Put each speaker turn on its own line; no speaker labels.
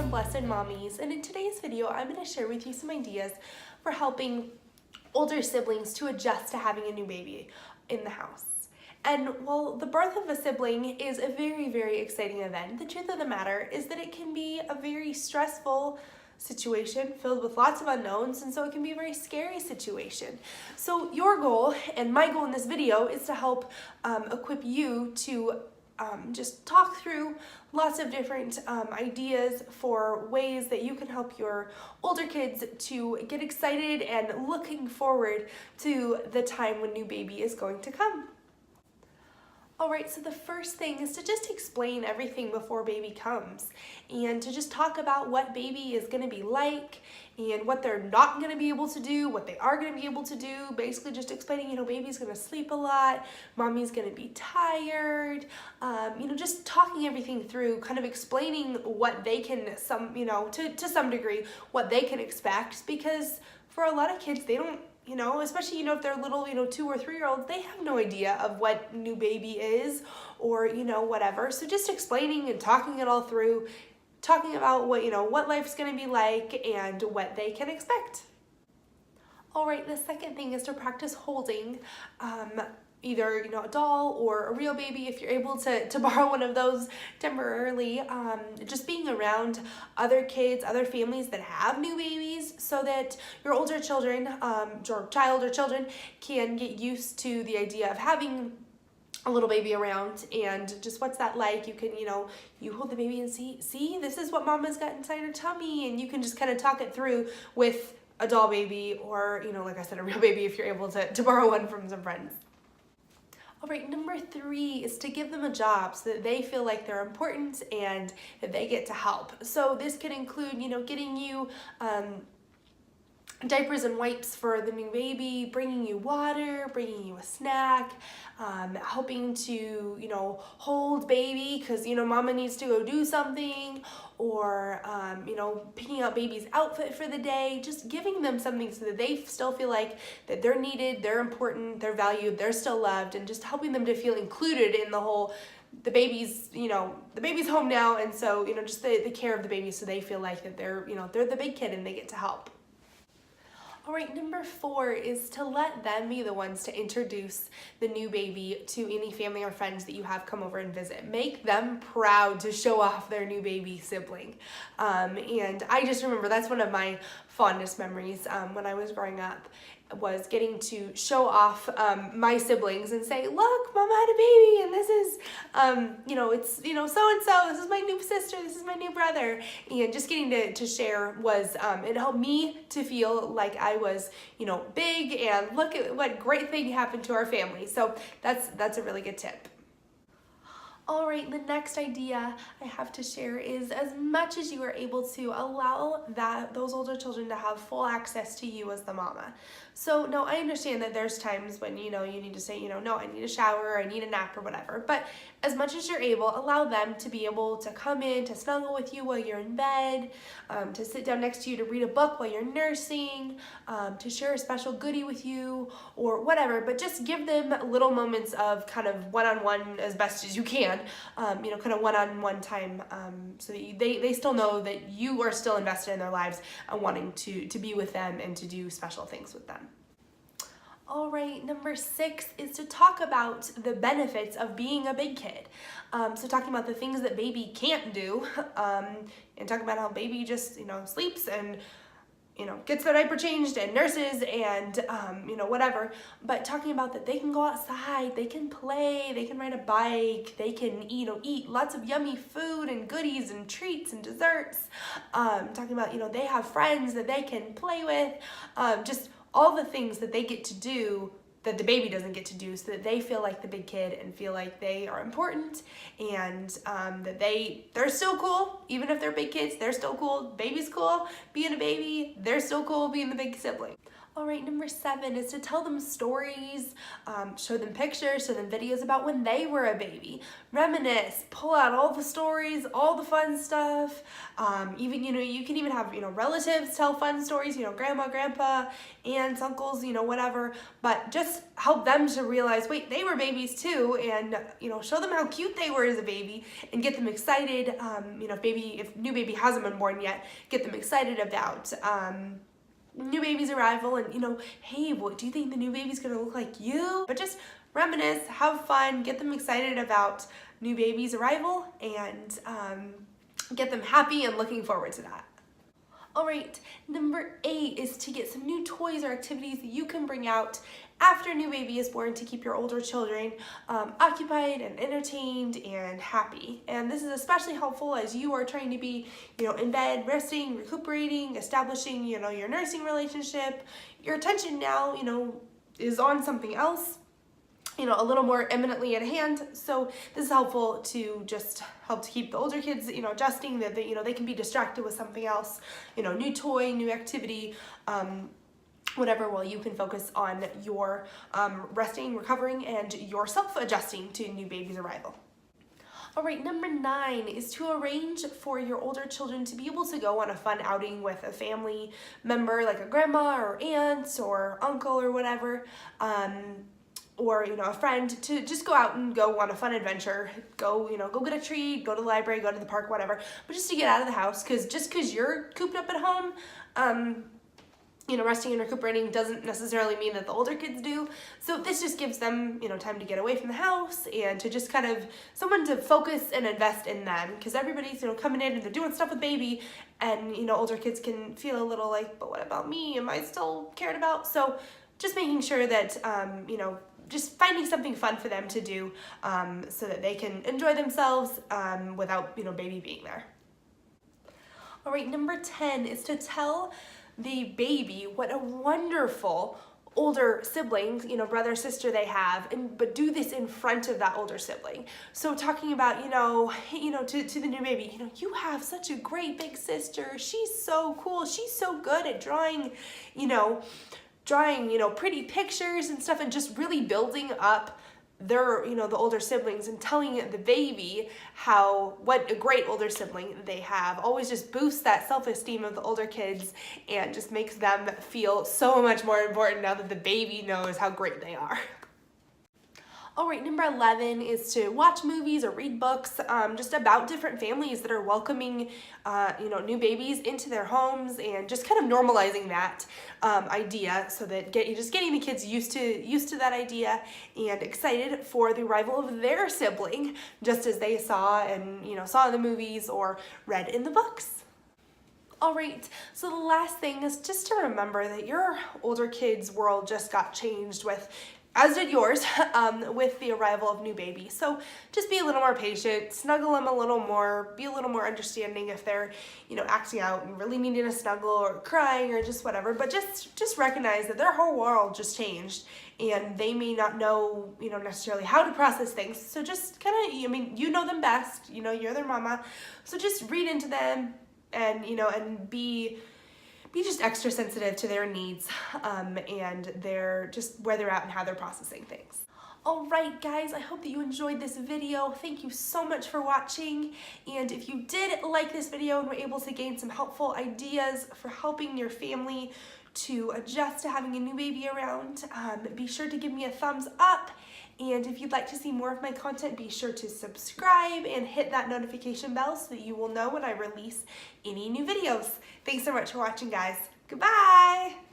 Blessed MomEze, and in today's video I'm going to share with you some ideas for helping older siblings to adjust to having a new baby in the house. And while the birth of a sibling is a very, very exciting event, the truth of the matter is that it can be a very stressful situation filled with lots of unknowns, and so it can be a very scary situation. So your goal and my goal in this video is to help equip you to just talk through lots of different ideas for ways that you can help your older kids to get excited and looking forward to the time when new baby is going to come. Alright, so the first thing is to just explain everything before baby comes and to just talk about what baby is going to be like and what they're not going to be able to do, what they are going to be able to do. Basically just explaining, baby's going to sleep a lot, mommy's going to be tired, just talking everything through, kind of explaining what they can, to some degree, what they can expect, because for a lot of kids, they don't, especially, if they're little, 2 or 3 year olds, they have no idea of what new baby is or, whatever. So just explaining and talking it all through, talking about what life's going to be like and what they can expect. All right, the second thing is to practice holding either a doll or a real baby if you're able to borrow one of those temporarily. Just being around other kids, other families that have new babies, so that your older children, your child or children, can get used to the idea of having a little baby around and just what's that like. You can, you hold the baby and see, this is what mama's got inside her tummy, and you can just kind of talk it through with a doll baby or, like I said, a real baby if you're able to borrow one from some friends. All right, number 3 is to give them a job so that they feel like they're important and that they get to help. So this could include, getting you diapers and wipes for the new baby, bringing you water, bringing you a snack, helping to, hold baby because, mama needs to go do something, or, picking out baby's outfit for the day, just giving them something so that they still feel like that they're needed, they're important, they're valued, they're still loved, and just helping them to feel included in the whole, the baby's home now, and so, just the care of the baby so they feel like that they're the big kid and they get to help. All right, number 4 is to let them be the ones to introduce the new baby to any family or friends that you have come over and visit. Make them proud to show off their new baby sibling. And I just remember that's one of my fondest memories when I was growing up, was getting to show off my siblings and say, look, mama had a baby, and this is, it's, so-and-so, this is my new sister, this is my new brother. And just getting to share was, it helped me to feel like I was, big, and look at what great thing happened to our family. So that's a really good tip. All right, the next idea I have to share is, as much as you are able to, allow those older children to have full access to you as the mama. So no, I understand that there's times when, you need to say, no, I need a shower, I need a nap or whatever, but as much as you're able, allow them to be able to come in, to snuggle with you while you're in bed, to sit down next to you to read a book while you're nursing, to share a special goodie with you or whatever, but just give them little moments of kind of one-on-one as best as you can, kind of one-on-one time, so that they still know that you are still invested in their lives and wanting to be with them and to do special things with them. All right, number 6 is to talk about the benefits of being a big kid. So talking about the things that baby can't do, and talking about how baby just, sleeps and, gets their diaper changed and nurses and, whatever. But talking about that they can go outside, they can play, they can ride a bike, they can, eat lots of yummy food and goodies and treats and desserts. Talking about, they have friends that they can play with, just all the things that they get to do that the baby doesn't get to do, so that they feel like the big kid and feel like they are important, and that they're still cool. Even if they're big kids, they're still cool. Baby's cool being a baby, they're still cool being the big sibling. All right, number 7 is to tell them stories, show them pictures, show them videos about when they were a baby. Reminisce, pull out all the stories, all the fun stuff. Even, you can even have, relatives tell fun stories, grandma, grandpa, aunts, uncles, whatever. But just help them to realize, wait, they were babies too, and, show them how cute they were as a baby and get them excited, if new baby hasn't been born yet, get them excited about, new baby's arrival and, hey, what do you think the new baby's gonna look like you? But just reminisce, have fun, get them excited about new baby's arrival, and get them happy and looking forward to that. All right, number 8 is to get some new toys or activities that you can bring out after a new baby is born to keep your older children occupied and entertained and happy. And this is especially helpful as you are trying to be, in bed, resting, recuperating, establishing, your nursing relationship. Your attention now, is on something else, a little more imminently at hand. So this is helpful to just help to keep the older kids, adjusting that they can be distracted with something else, new toy, new activity, whatever, while you can focus on your resting, recovering, and yourself adjusting to new baby's arrival. All right, number 9 is to arrange for your older children to be able to go on a fun outing with a family member, like a grandma or aunt or uncle or whatever, or a friend, to just go out and go on a fun adventure. Go get a treat, go to the library, go to the park, whatever. But just to get out of the house, because you're cooped up at home, resting and recuperating doesn't necessarily mean that the older kids do. So this just gives them, time to get away from the house and to just kind of someone to focus and invest in them, because everybody's, coming in and they're doing stuff with baby, and, older kids can feel a little like, but what about me? Am I still cared about? So just making sure that, just finding something fun for them to do, so that they can enjoy themselves without, baby being there. All right, number 10 is to tell the baby what a wonderful older sibling, brother, sister they have, but do this in front of that older sibling. So talking about, to the new baby, you have such a great big sister. She's so cool. She's so good at drawing, pretty pictures and stuff, and just really building up their, the older siblings, and telling the baby what a great older sibling they have. Always just boosts that self-esteem of the older kids and just makes them feel so much more important now that the baby knows how great they are. All right, number 11 is to watch movies or read books just about different families that are welcoming, new babies into their homes, and just kind of normalizing that idea, so that just getting the kids used to that idea and excited for the arrival of their sibling, just as they saw in the movies or read in the books. All right, so the last thing is just to remember that your older kids' world just got changed as did yours, with the arrival of new baby. So just be a little more patient, snuggle them a little more, be a little more understanding if they're, acting out and really needing a snuggle or crying or just whatever. But just recognize that their whole world just changed, and they may not know, necessarily how to process things. So just kind of, you know them best, you're their mama. So just read into them and, and be just extra sensitive to their needs, and just where they're at and how they're processing things. All right, guys, I hope that you enjoyed this video. Thank you so much for watching. And if you did like this video and were able to gain some helpful ideas for helping your family to adjust to having a new baby around, be sure to give me a thumbs up. And if you'd like to see more of my content, be sure to subscribe and hit that notification bell so that you will know when I release any new videos. Thanks so much for watching, guys. Goodbye!